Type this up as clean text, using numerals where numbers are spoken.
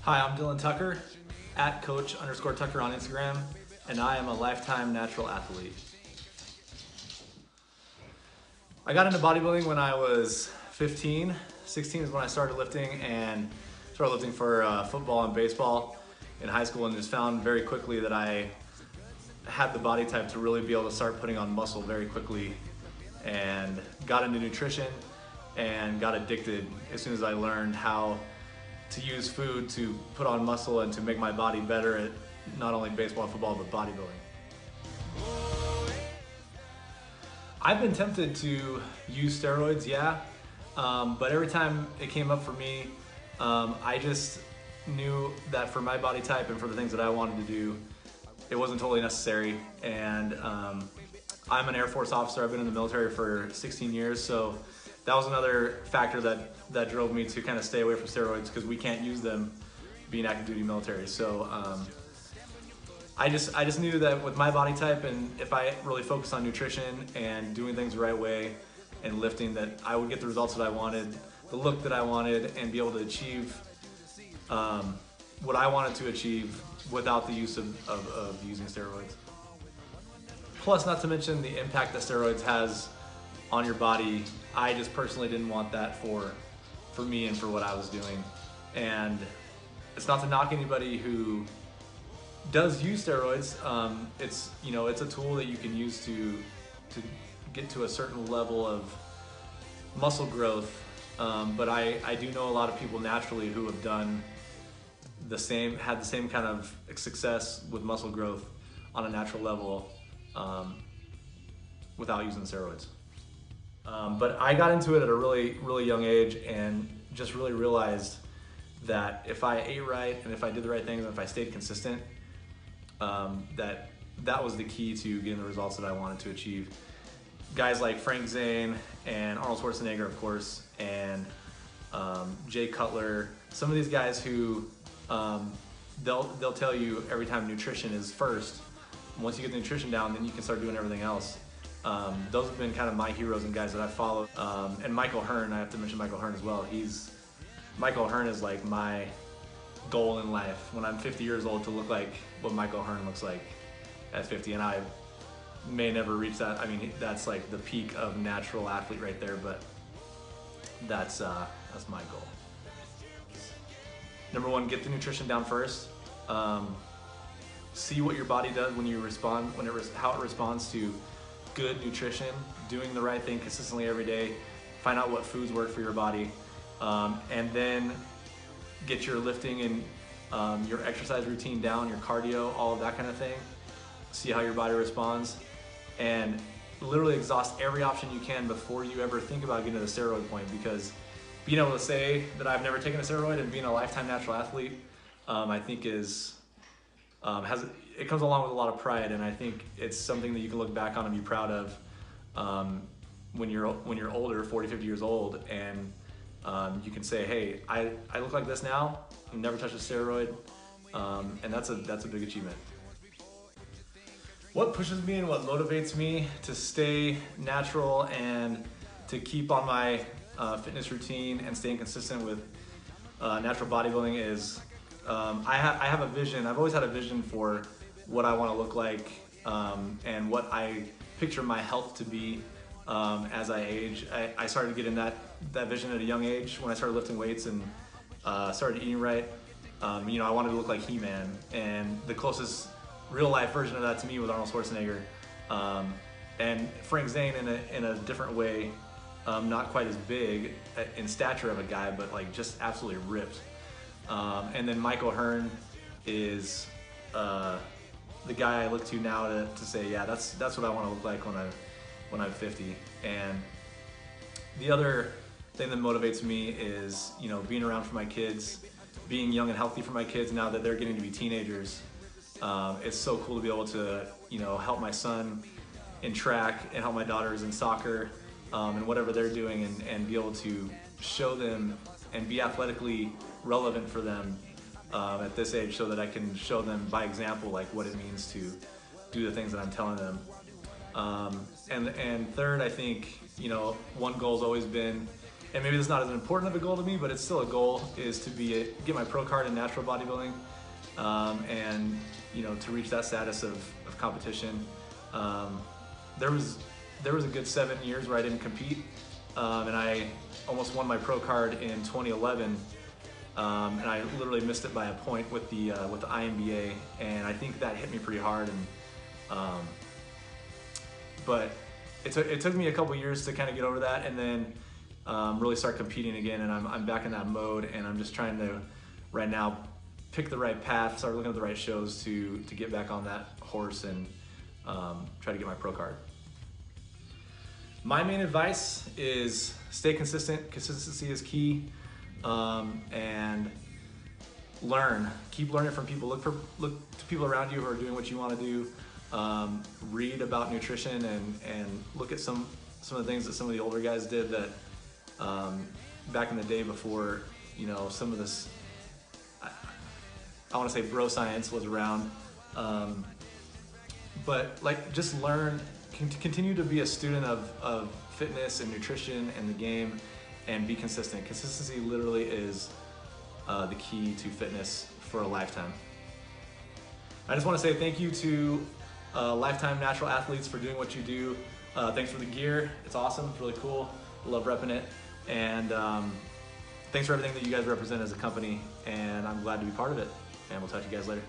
Hi, I'm Dylan Tucker, at coach_Tucker on Instagram, and I am a lifetime natural athlete. I got into bodybuilding when I was 15. 16 is when I started lifting, and started lifting for football and baseball in high school, and just found very quickly that I had the body type to really be able to start putting on muscle very quickly, and got into nutrition and got addicted as soon as I learned how to use food to put on muscle and to make my body better at not only baseball and football, but bodybuilding. I've been tempted to use steroids, yeah, but every time it came up for me, I just knew that for my body type and for the things that I wanted to do, it wasn't totally necessary. And I'm an Air Force officer. I've been in the military for 16 years, so that was another factor that drove me to kind of stay away from steroids, because we can't use them being active duty military. So I just knew that with my body type, and if I really focused on nutrition and doing things the right way and lifting, that I would get the results that I wanted, the look that I wanted, and be able to achieve what I wanted to achieve without the use of using steroids. Plus, not to mention the impact that steroids has on your body. I just personally didn't want that for me and for what I was doing. And it's not to knock anybody who does use steroids. It's a tool that you can use to get to a certain level of muscle growth. But I do know a lot of people naturally who have done had the same kind of success with muscle growth on a natural level without using steroids. But I got into it at a really young age, and just really realized that if I ate right and if I did the right things and if I stayed consistent, that was the key to getting the results that I wanted to achieve. Guys like Frank Zane and Arnold Schwarzenegger, of course, and Jay Cutler, some of these guys who they'll tell you every time nutrition is first. Once you get the nutrition down, then you can start doing everything else. Those have been kind of my heroes and guys that I've followed. And Michael Hearn, I have to mention Michael Hearn as well. Michael Hearn is like my goal in life when I'm 50 years old, to look like what Michael Hearn looks like at 50. And I may never reach that. I mean, that's like the peak of natural athlete right there, but that's my goal. Number one, get the nutrition down first. See what your body does when you respond, how it responds to good nutrition, doing the right thing consistently every day. Find out what foods work for your body, and then get your lifting and your exercise routine down, your cardio, all of that kind of thing. See how your body responds, and literally exhaust every option you can before you ever think about getting to the steroid point, because being able to say that I've never taken a steroid and being a lifetime natural athlete, I think it comes along with a lot of pride, and I think it's something that you can look back on and be proud of when you're older, 40, 50 years old, and you can say, hey, I look like this now, I've never touched a steroid, and that's a big achievement. What pushes me and what motivates me to stay natural and to keep on my fitness routine and staying consistent with natural bodybuilding is I have a vision. I've always had a vision for what I want to look like, and what I picture my health to be as I age. I started getting that vision at a young age when I started lifting weights and started eating right. I wanted to look like He-Man, and the closest real life version of that to me was Arnold Schwarzenegger, and Frank Zane in a different way, not quite as big in stature of a guy, but like just absolutely ripped. And then Michael Hearn is the guy I look to now to say, yeah, that's what I want to look like when I'm 50. And the other thing that motivates me is, being around for my kids, being young and healthy for my kids now that they're getting to be teenagers. It's so cool to be able to, help my son in track and help my daughters in soccer, and whatever they're doing, and be able to show them and be athletically relevant for them at this age, so that I can show them by example like what it means to do the things that I'm telling them. And third, I think one goal's always been and maybe this is not as important of a goal to me, but it's still a goal, is to get my pro card in natural bodybuilding, and to reach that status of competition. There was a good 7 years where I didn't compete, and I almost won my pro card in 2011, and I literally missed it by a point with the INBA, and I think that hit me pretty hard. And but it took me a couple years to kind of get over that, and then really start competing again. And I'm back in that mode, and I'm just trying to right now pick the right path, start looking at the right shows to get back on that horse and try to get my pro card. My main advice is stay consistent. Consistency is key, and keep learning from people. Look to people around you who are doing what you want to do. Read about nutrition and look at some of the things that some of the older guys did that back in the day before some of this, I want to say, bro science was around. But just learn, continue to be a student of fitness and nutrition and the game, and be consistent. Consistency literally is the key to fitness for a lifetime. I just want to say thank you to Lifetime Natural Athletes for doing what you do. Thanks for the gear. It's awesome. It's really cool. I love repping it. And thanks for everything that you guys represent as a company. And I'm glad to be part of it. And we'll talk to you guys later.